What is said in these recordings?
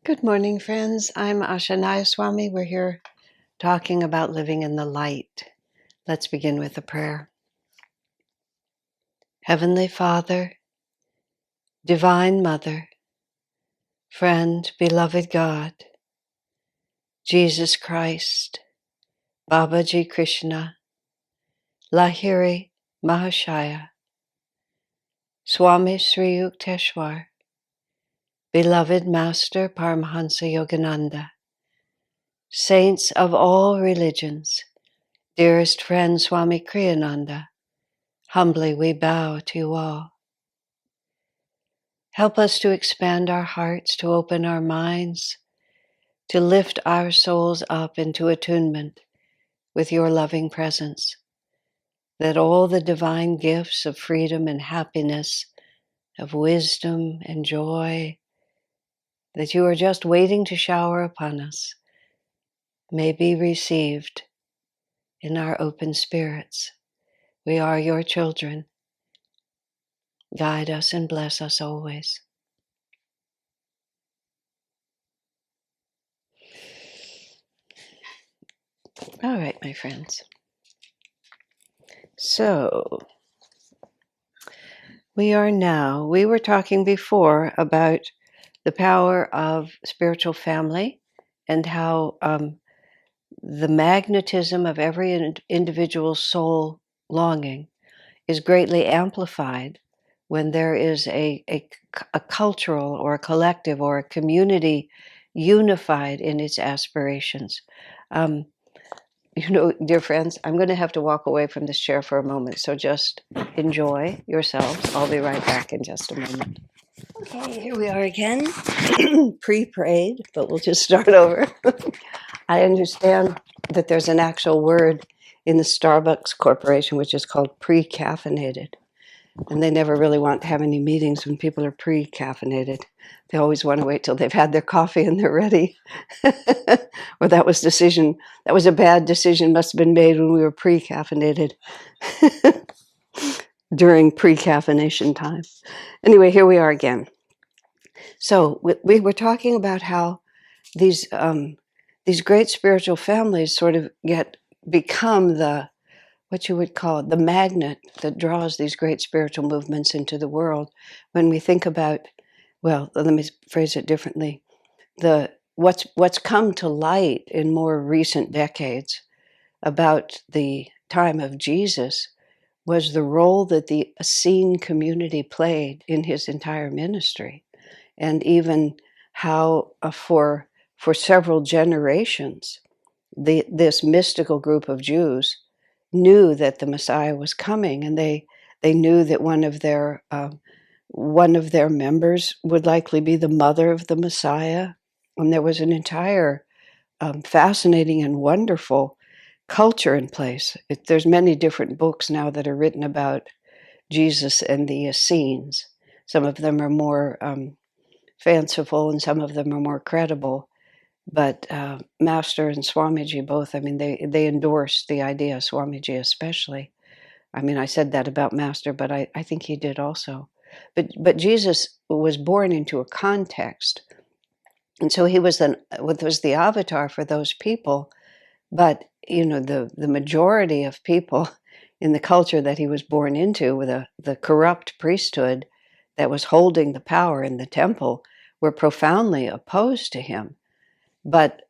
Good morning, friends. I'm Asha Nayaswami. We're here talking about living in the light. Let's begin with a prayer. Heavenly Father, Divine Mother, friend, beloved God, Jesus Christ, Babaji Krishna, Lahiri Mahashaya, Swami Sri Yukteswar, beloved Master Paramahansa Yogananda, saints of all religions, dearest friend Swami Kriyananda, humbly we bow to you all. Help us to expand our hearts, to open our minds, to lift our souls up into attunement with your loving presence, that all the divine gifts of freedom and happiness, of wisdom and joy, that you are just waiting to shower upon us, may be received in our open spirits. We are your children. Guide us and bless us always. All right, my friends. So, we were talking before about the power of spiritual family and how the magnetism of every individual soul longing is greatly amplified when there is a cultural or a collective or a community unified in its aspirations. Dear friends, I'm going to have to walk away from this chair for a moment, so just enjoy yourselves. I'll be right back in just a moment. Okay, here we are again, pre-prayed, but we'll just start over. I understand that there's an actual word in the Starbucks Corporation which is called pre-caffeinated. And they never really want to have any meetings when people are pre-caffeinated. They always want to wait till they've had their coffee and they're ready. Or that was a bad decision, must have been made when we were pre-caffeinated during pre-caffeination time. Anyway, here we are again. So we were talking about how these great spiritual families sort of become what you would call the magnet that draws these great spiritual movements into the world. When we think about, well, let me phrase it differently, what's come to light in more recent decades about the time of Jesus was the role that the Essene community played in his entire ministry, and even how for several generations this mystical group of Jews knew that the Messiah was coming, and they knew that one of their members would likely be the mother of the Messiah, and there was an entire fascinating and wonderful culture in place. There's many different books now that are written about Jesus and the Essenes. Some of them are more fanciful, and some of them are more credible. But Master and Swamiji both, I mean, they endorsed the idea, Swamiji especially. I mean, I said that about Master, but I think he did also. But Jesus was born into a context. And so he was the avatar for those people. But, the majority of people in the culture that he was born into, with the corrupt priesthood that was holding the power in the temple, were profoundly opposed to him. But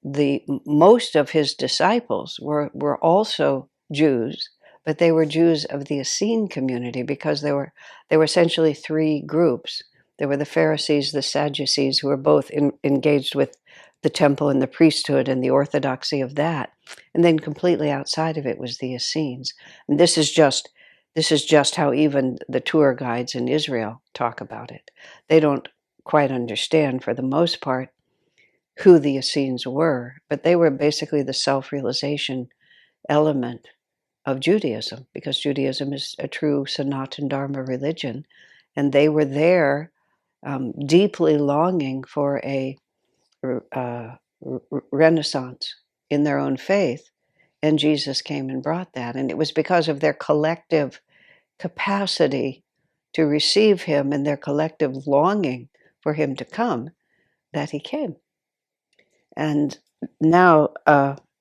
most of his disciples were also Jews, but they were Jews of the Essene community, because there were essentially three groups. There were the Pharisees, the Sadducees, who were both engaged with the temple and the priesthood and the orthodoxy of that. And then completely outside of it was the Essenes. And this is just how even the tour guides in Israel talk about it. They don't quite understand, for the most part, who the Essenes were, but they were basically the self-realization element of Judaism, because Judaism is a true Sanatana Dharma religion, and they were there deeply longing for a renaissance in their own faith, and Jesus came and brought that. And it was because of their collective capacity to receive him and their collective longing for him to come that he came. And now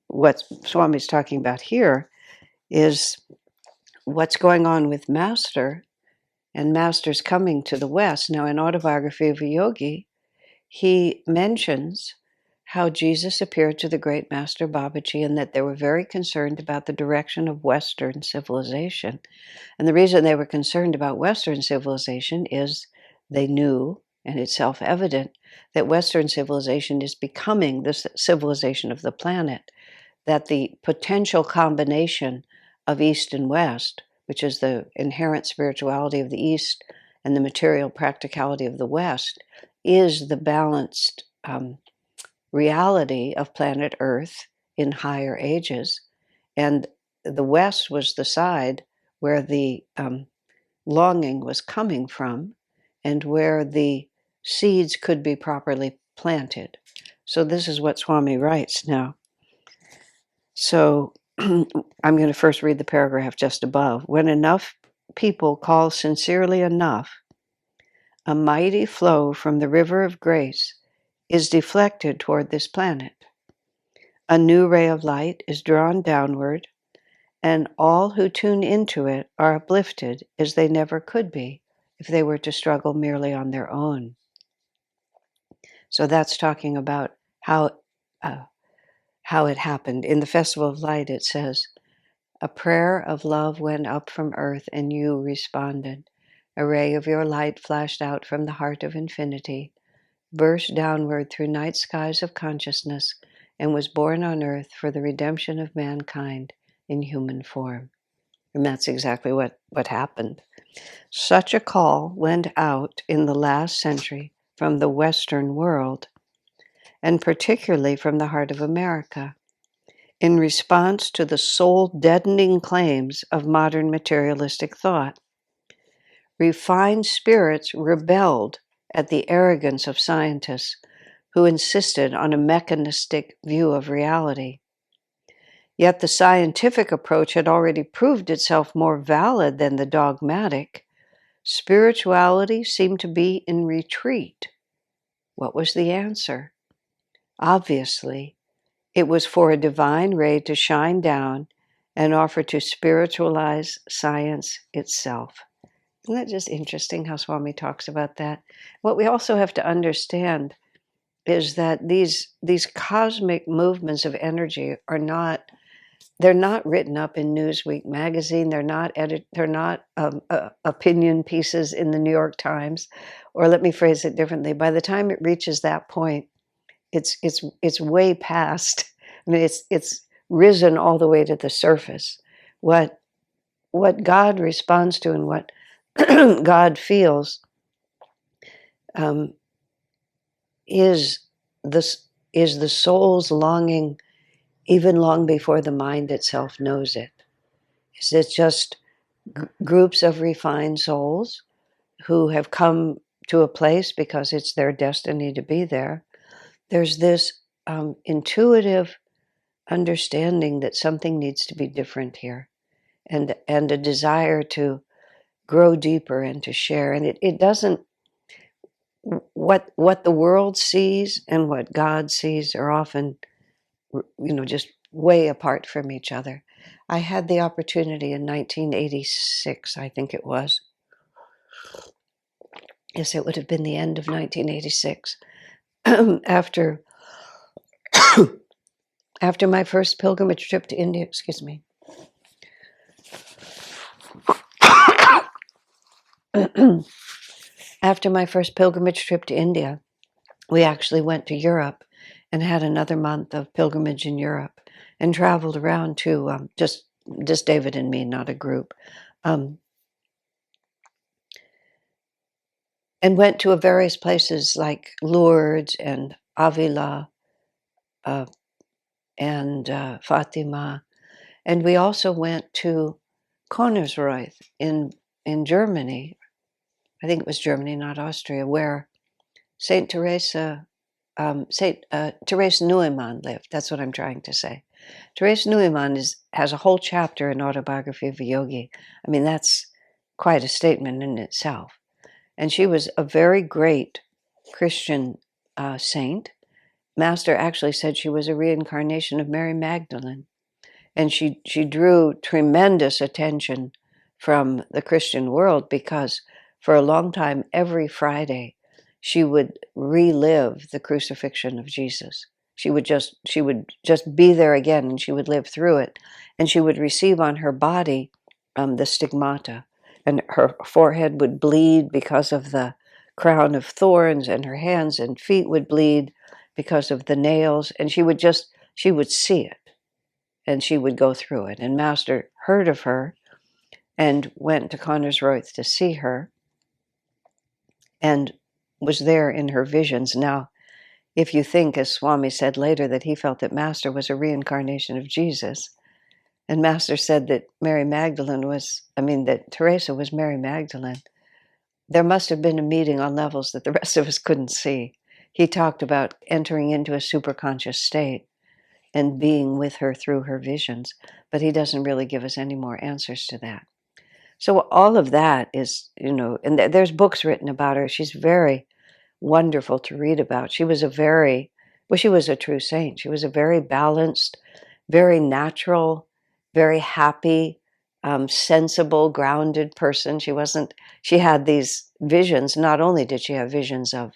what Swami's talking about here is what's going on with Master, and Master's coming to the West. Now, in Autobiography of a Yogi, he mentions how Jesus appeared to the great Master Babaji and that they were very concerned about the direction of Western civilization. And the reason they were concerned about Western civilization is they knew, and it's self-evident, that Western civilization is becoming the civilization of the planet, that the potential combination of East and West, which is the inherent spirituality of the East and the material practicality of the West, is the balanced reality of planet Earth in higher ages. And the West was the side where the longing was coming from and where the seeds could be properly planted. So this is what Swami writes now. So I'm going to first read the paragraph just above. When enough people call sincerely enough, a mighty flow from the river of grace is deflected toward this planet. A new ray of light is drawn downward, and all who tune into it are uplifted as they never could be if they were to struggle merely on their own. So that's talking about how it happened. In the Festival of Light, it says, a prayer of love went up from earth, and you responded. A ray of your light flashed out from the heart of infinity, burst downward through night skies of consciousness, and was born on earth for the redemption of mankind in human form. And that's exactly what happened. Such a call went out in the last century from the Western world, and particularly from the heart of America, in response to the soul-deadening claims of modern materialistic thought. Refined spirits rebelled at the arrogance of scientists who insisted on a mechanistic view of reality. Yet the scientific approach had already proved itself more valid than the dogmatic. Spirituality seemed to be in retreat. What was the answer? Obviously, it was for a divine ray to shine down and offer to spiritualize science itself. Isn't that just interesting how Swami talks about that? What we also have to understand is that these cosmic movements of energy are not, they're not written up in Newsweek magazine. They're not opinion pieces in the New York Times, or let me phrase it differently. By the time it reaches that point, it's way past. I mean, it's risen all the way to the surface. What God responds to and what God feels is the soul's longing, even long before the mind itself knows it. Is it just groups of refined souls who have come to a place because it's their destiny to be there? There's this intuitive understanding that something needs to be different here, and a desire to grow deeper and to share. And it doesn't, what the world sees and what God sees are often, just way apart from each other. I had the opportunity in 1986, I think it was. Yes, it would have been the end of 1986. after after my first pilgrimage trip to India, excuse me. After my first pilgrimage trip to India, we actually went to Europe and had another month of pilgrimage in Europe and traveled around to just David and me, not a group, and went to various places like Lourdes and Avila and Fatima. And we also went to Konnersreuth in Germany. I think it was Germany, not Austria, where Saint Teresa Neumann lived. That's what I'm trying to say. Teresa Neumann has a whole chapter in Autobiography of a Yogi. I mean, that's quite a statement in itself. And she was a very great Christian saint, Master actually said she was a reincarnation of Mary Magdalene. And she drew tremendous attention from the Christian world because for a long time, every Friday, she would relive the crucifixion of Jesus. She would just be there again, and she would live through it. And she would receive on her body the stigmata, and her forehead would bleed because of the crown of thorns, and her hands and feet would bleed because of the nails. And she would see it, and she would go through it. And Master heard of her and went to Connersroith to see her and was there in her visions. Now, if you think, as Swami said later, that he felt that Master was a reincarnation of Jesus, and Master said that that Teresa was Mary Magdalene, there must have been a meeting on levels that the rest of us couldn't see. He talked about entering into a superconscious state and being with her through her visions, but he doesn't really give us any more answers to that. So all of that is, and there's books written about her. She's very wonderful to read about. She was she was a true saint. She was a very balanced, very natural, very happy, sensible, grounded person. She had these visions. Not only did she have visions of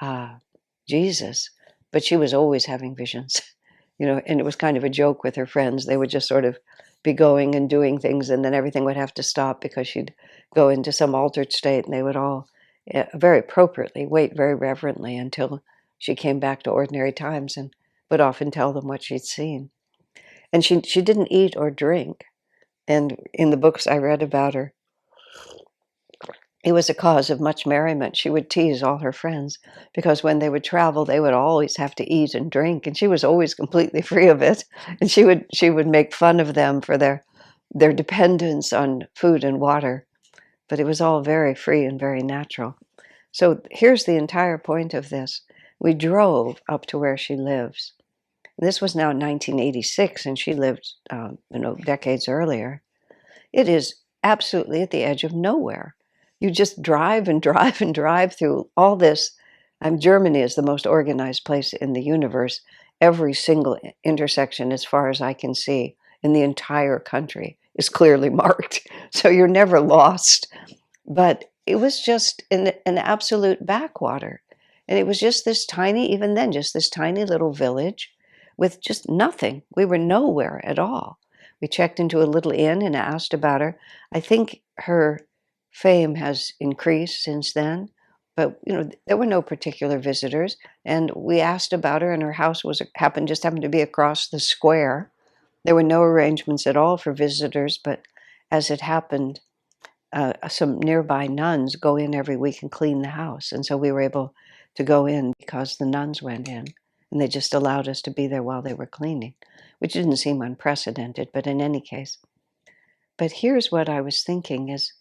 uh, Jesus, but she was always having visions, and it was kind of a joke with her friends. They would just sort of be going and doing things, and then everything would have to stop because she'd go into some altered state, and they would all very appropriately wait very reverently until she came back to ordinary times and would often tell them what she'd seen. And she didn't eat or drink. And in the books I read about her, it was a cause of much merriment. She would tease all her friends because when they would travel, they would always have to eat and drink, and she was always completely free of it. And she would make fun of them for their dependence on food and water, but it was all very free and very natural. So here's the entire point of this. We drove up to where she lives. This was now 1986, and she lived, decades earlier. It is absolutely at the edge of nowhere. You just drive and drive and drive through all this. Germany is the most organized place in the universe. Every single intersection, as far as I can see, in the entire country is clearly marked. So you're never lost. But it was just an absolute backwater. And it was just this tiny, even then, just this tiny little village with just nothing. We were nowhere at all. We checked into a little inn and asked about her. I think her fame has increased since then, but there were no particular visitors. And we asked about her, and her house happened to be across the square. There were no arrangements at all for visitors, but as it happened, some nearby nuns go in every week and clean the house. And so we were able to go in because the nuns went in, and they just allowed us to be there while they were cleaning, which didn't seem unprecedented, but in any case. But here's what I was thinking is,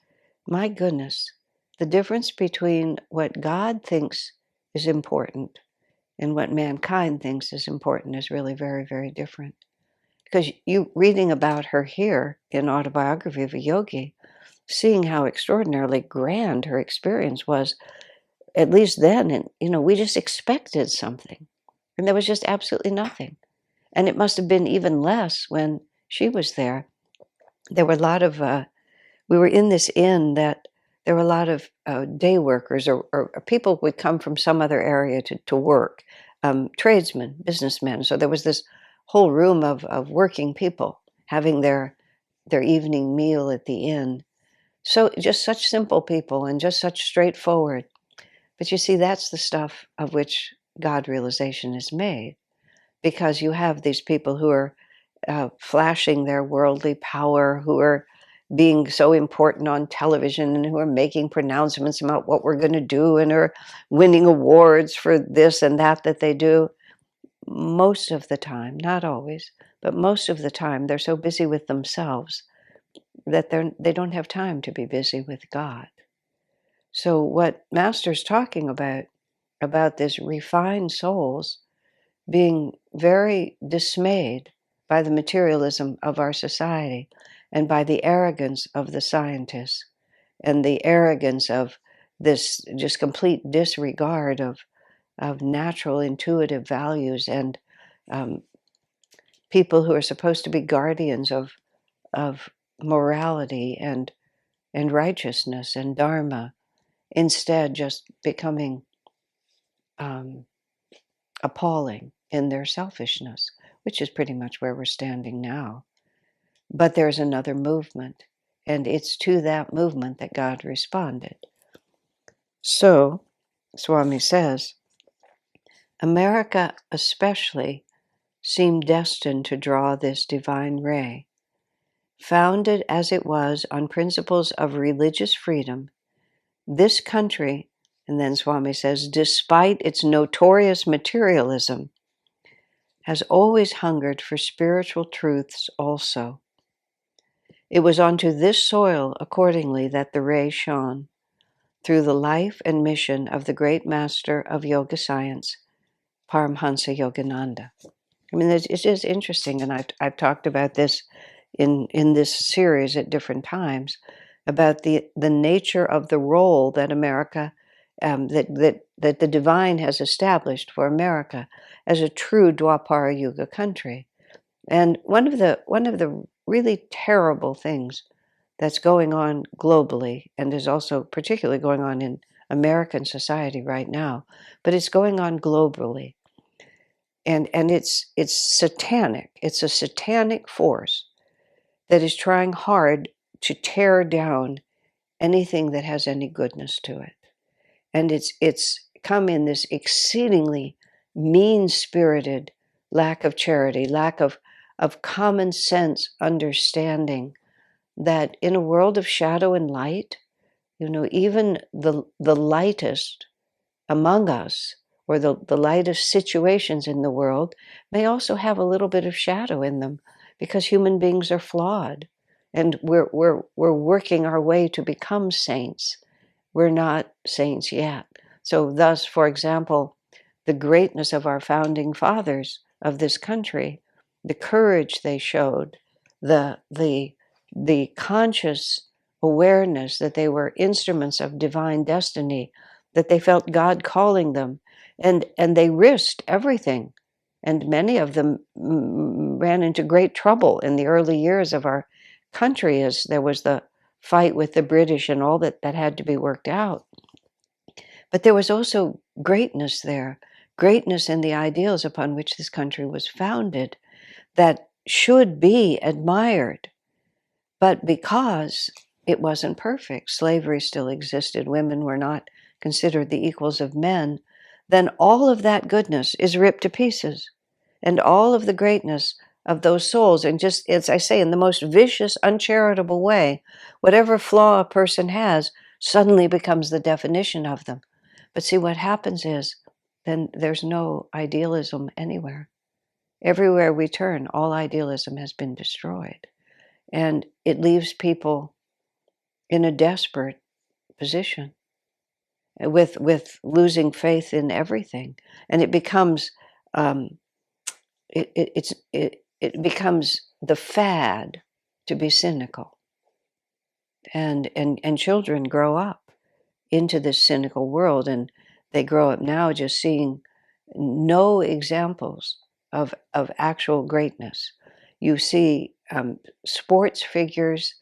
my goodness, the difference between what God thinks is important and what mankind thinks is important is really very, very different. Because you reading about her here in Autobiography of a Yogi, seeing how extraordinarily grand her experience was, at least then, and we just expected something, and there was just absolutely nothing. And it must have been even less when she was there. There were a lot of we were in this inn that there were a lot of day workers or people would come from some other area to work, tradesmen, businessmen. So there was this whole room of working people having their evening meal at the inn. So just such simple people and just such straightforward. But you see, that's the stuff of which God realization is made, because you have these people who are flashing their worldly power, who are being so important on television, and who are making pronouncements about what we're going to do, and are winning awards for this and that they do. Most of the time, not always, but most of the time, they're so busy with themselves that they don't have time to be busy with God. So what Master's talking about this refined souls being very dismayed by the materialism of our society and by the arrogance of the scientists and the arrogance of this just complete disregard of of natural intuitive values, and um, people who are supposed to be guardians of morality and righteousness and dharma, instead just becoming um, appalling in their selfishness, which is pretty much where we're standing now. But there's another movement, and it's to that movement that God responded. So, Swami says, America especially seemed destined to draw this divine ray. Founded as it was on principles of religious freedom, this country, and then Swami says, despite its notorious materialism, has always hungered for spiritual truths also. It was onto this soil, accordingly, that the ray shone, through the life and mission of the great master of yoga science, Paramhansa Yogananda. I mean, it is interesting, and I've talked about this in this series at different times, about the nature of the role that America, that the divine has established for America as a true Dwapara Yuga country. And one of the really terrible things that's going on globally, and is also particularly going on in American society right now, but it's going on globally, and it's satanic. It's a satanic force that is trying hard to tear down anything that has any goodness to it. And it's come in this exceedingly mean-spirited lack of charity, lack of common sense understanding that in a world of shadow and light, even the lightest among us, or the lightest situations in the world, may also have a little bit of shadow in them, because human beings are flawed, and we're working our way to become saints. We're not saints yet. So thus, for example, the greatness of our founding fathers of this country, the courage they showed, the conscious awareness that they were instruments of divine destiny, that they felt God calling them, and they risked everything. And many of them ran into great trouble in the early years of our country, as there was the fight with the British and all that had to be worked out. But there was also greatness there, greatness in the ideals upon which this country was founded, that should be admired. But because it wasn't perfect, slavery still existed, women were not considered the equals of men, then all of that goodness is ripped to pieces. And all of the greatness of those souls, and just, as I say, in the most vicious, uncharitable way, whatever flaw a person has suddenly becomes the definition of them. But see, what happens is, then there's no idealism anywhere. Everywhere we turn, all idealism has been destroyed. And it leaves people in a desperate position, with losing faith in everything. And it becomes it becomes the fad to be cynical. And children grow up into this cynical world, and they grow up now just seeing no examples of actual greatness. You see sports figures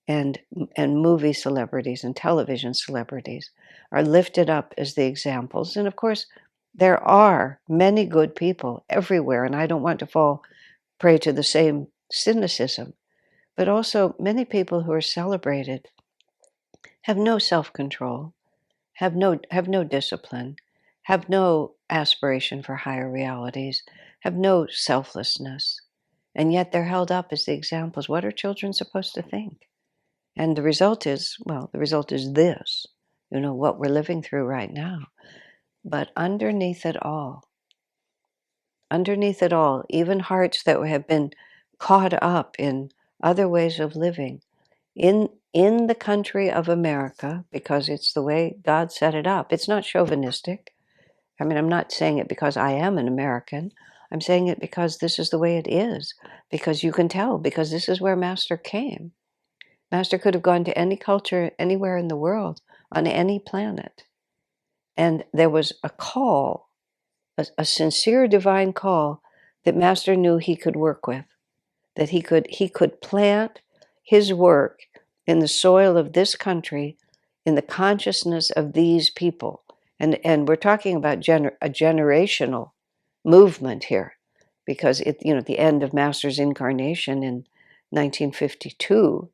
and movie celebrities and television celebrities are lifted up as the examples. And of course, there are many good people everywhere, and I don't want to fall prey to the same cynicism. But also, many people who are celebrated have no self-control, have no discipline, have no aspiration for higher realities, have no selflessness, and yet they're held up as the examples. What are children supposed to think? And the result is, well, the result is this, what we're living through right now. But underneath it all, even hearts that have been caught up in other ways of living, in the country of America, because it's the way God set it up. It's not chauvinistic. I mean, I'm not saying it because I am an American. I'm saying it because this is the way it is, because you can tell, because this is where Master came. Master could have gone to any culture anywhere in the world, on any planet. And there was a call a sincere divine call that Master knew he could work with, that he could plant his work in the soil of this country, in the consciousness of these people. And we're talking about a generational movement here, because at the end of Master's incarnation in 1952,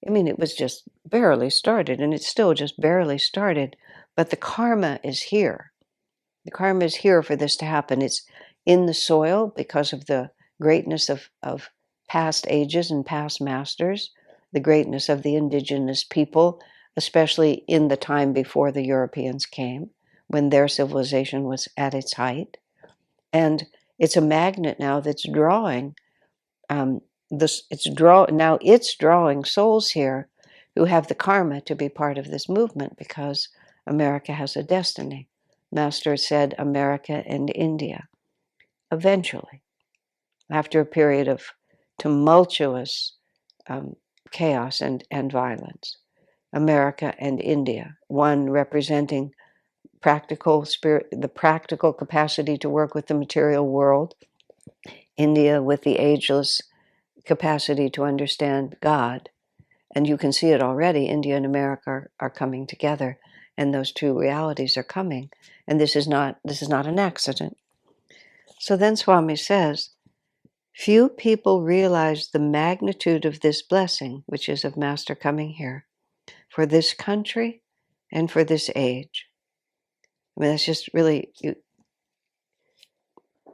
I mean, it was just barely started, and it's still just barely started, but the karma is here. The karma is here for this to happen. It's in the soil because of the greatness of past ages and past masters, the greatness of the indigenous people, especially in the time before the Europeans came, when their civilization was at its height. And it's a magnet now that's drawing it's drawing souls here who have the karma to be part of this movement, because America has a destiny. Master said America and India. Eventually, after a period of tumultuous chaos and violence, America and India, one representing practical spirit, the practical capacity to work with the material world, India with the ageless capacity to understand God. And you can see it already. India and America are coming together, and those two realities are coming. And this is not an accident. So then Swami says, few people realize the magnitude of this blessing, which is of Master coming here, for this country and for this age. I mean, that's just really,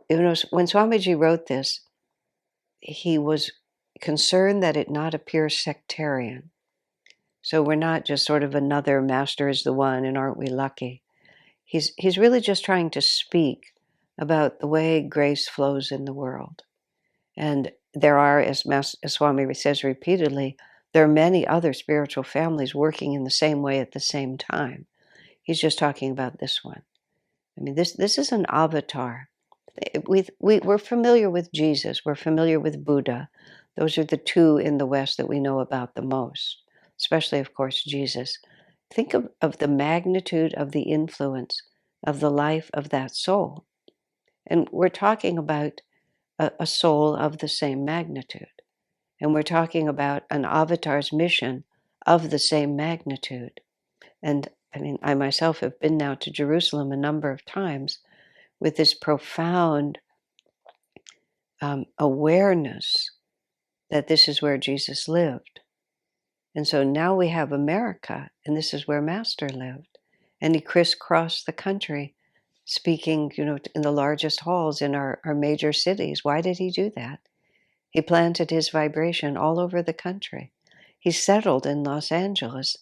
when Swamiji wrote this, he was concerned that it not appear sectarian. So we're not just sort of another Master is the one and aren't we lucky. He's really just trying to speak about the way grace flows in the world. And there are, as Swami says repeatedly, there are many other spiritual families working in the same way at the same time. He's just talking about this one. I mean, this is an avatar. We're familiar with Jesus. We're familiar with Buddha. Those are the two in the West that we know about the most, especially, of course, Jesus. Think of the magnitude of the influence of the life of that soul. And we're talking about a soul of the same magnitude. And we're talking about an avatar's mission of the same magnitude. And I mean, I myself have been now to Jerusalem a number of times with this profound awareness that this is where Jesus lived. And so now we have America, and this is where Master lived. And he crisscrossed the country, speaking, in the largest halls in our major cities. Why did he do that? He planted his vibration all over the country. He settled in Los Angeles,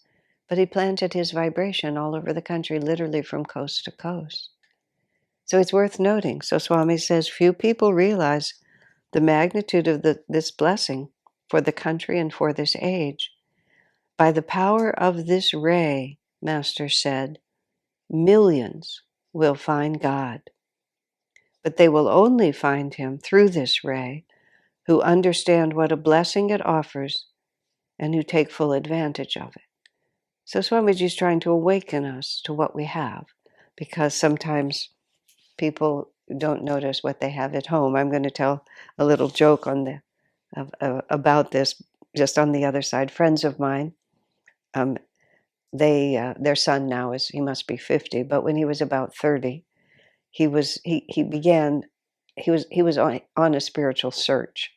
but he planted his vibration all over the country, literally from coast to coast. So it's worth noting. So Swami says, few people realize the magnitude of this blessing for the country and for this age. By the power of this ray, Master said, millions will find God. But they will only find him through this ray who understand what a blessing it offers and who take full advantage of it. So Swamiji is trying to awaken us to what we have, because sometimes people don't notice what they have at home. I'm going to tell a little joke about this, just on the other side. Friends of mine, their son now he must be 50, but when he was about 30, he was on a spiritual search.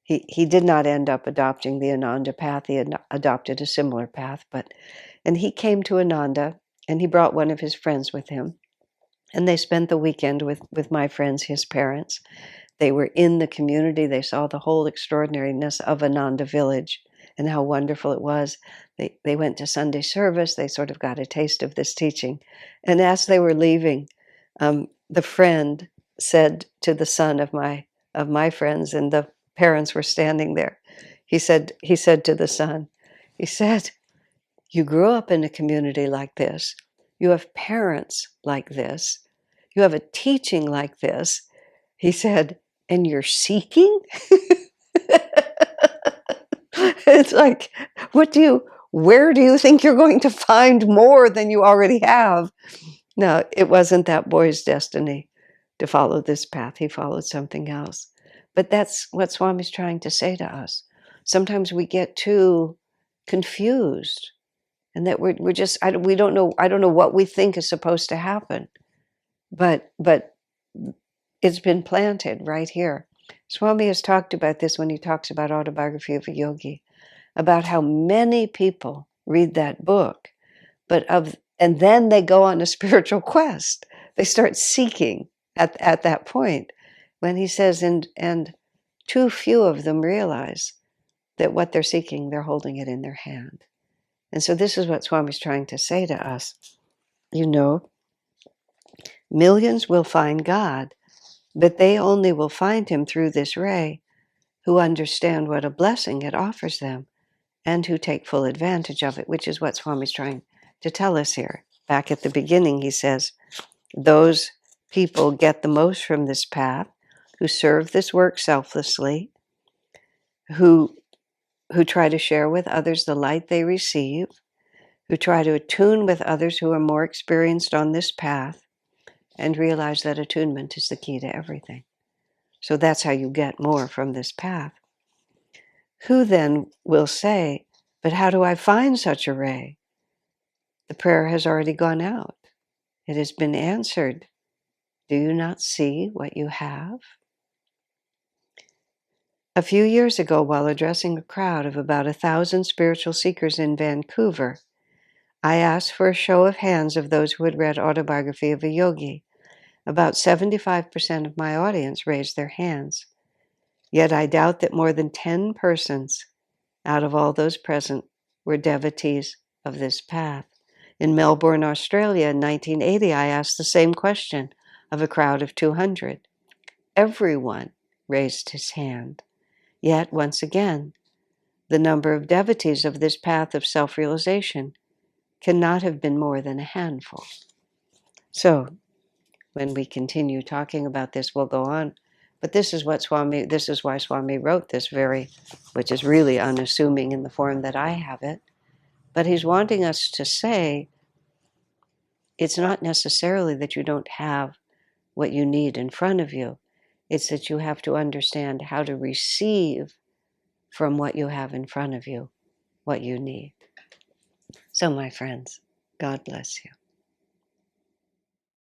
He did not end up adopting the Ananda path. He had adopted a similar path, and he came to Ananda, and he brought one of his friends with him, and they spent the weekend with my friends, his parents. They were in the community. They saw the whole extraordinariness of Ananda Village and how wonderful it was. They went to Sunday service. They sort of got a taste of this teaching. And as they were leaving, the friend said to the son of my friends, and the parents were standing there. He said to the son, he said, "You grew up in a community like this. You have parents like this. You have a teaching like this." He said, "And you're seeking?" It's like, where do you think you're going to find more than you already have? No, it wasn't that boy's destiny. to follow this path. He followed something else. But that's what Swami's trying to say to us. Sometimes we get too confused, and that we're just, we don't know, I don't know what we think is supposed to happen, but it's been planted right here. Swami has talked about this when he talks about Autobiography of a Yogi, about how many people read that book, and then they go on a spiritual quest. They start seeking at that point, when he says, and too few of them realize that what they're seeking, they're holding it in their hand. And so this is what Swami's trying to say to us. Millions will find God, but they only will find him through this ray who understand what a blessing it offers them and who take full advantage of it, which is what Swami's trying to tell us here. Back at the beginning, he says, those people get the most from this path who serve this work selflessly, who try to share with others the light they receive, who try to attune with others who are more experienced on this path, and realize that attunement is the key to everything. So that's how you get more from this path. Who then will say, but how do I find such a ray? The prayer has already gone out. It has been answered. Do you not see what you have? A few years ago, while addressing a crowd of about 1,000 spiritual seekers in Vancouver, I asked for a show of hands of those who had read Autobiography of a Yogi. About 75% of my audience raised their hands. Yet I doubt that more than 10 persons out of all those present were devotees of this path. In Melbourne, Australia, in 1980, I asked the same question of a crowd of 200. Everyone raised his hand. Yet, once again, the number of devotees of this path of self-realization cannot have been more than a handful. So, when we continue talking about this, we'll go on. But this is why Swami wrote this which is really unassuming in the form that I have it. But he's wanting us to say, it's not necessarily that you don't have what you need in front of you. It's that you have to understand how to receive from what you have in front of you what you need. So, my friends, God bless you.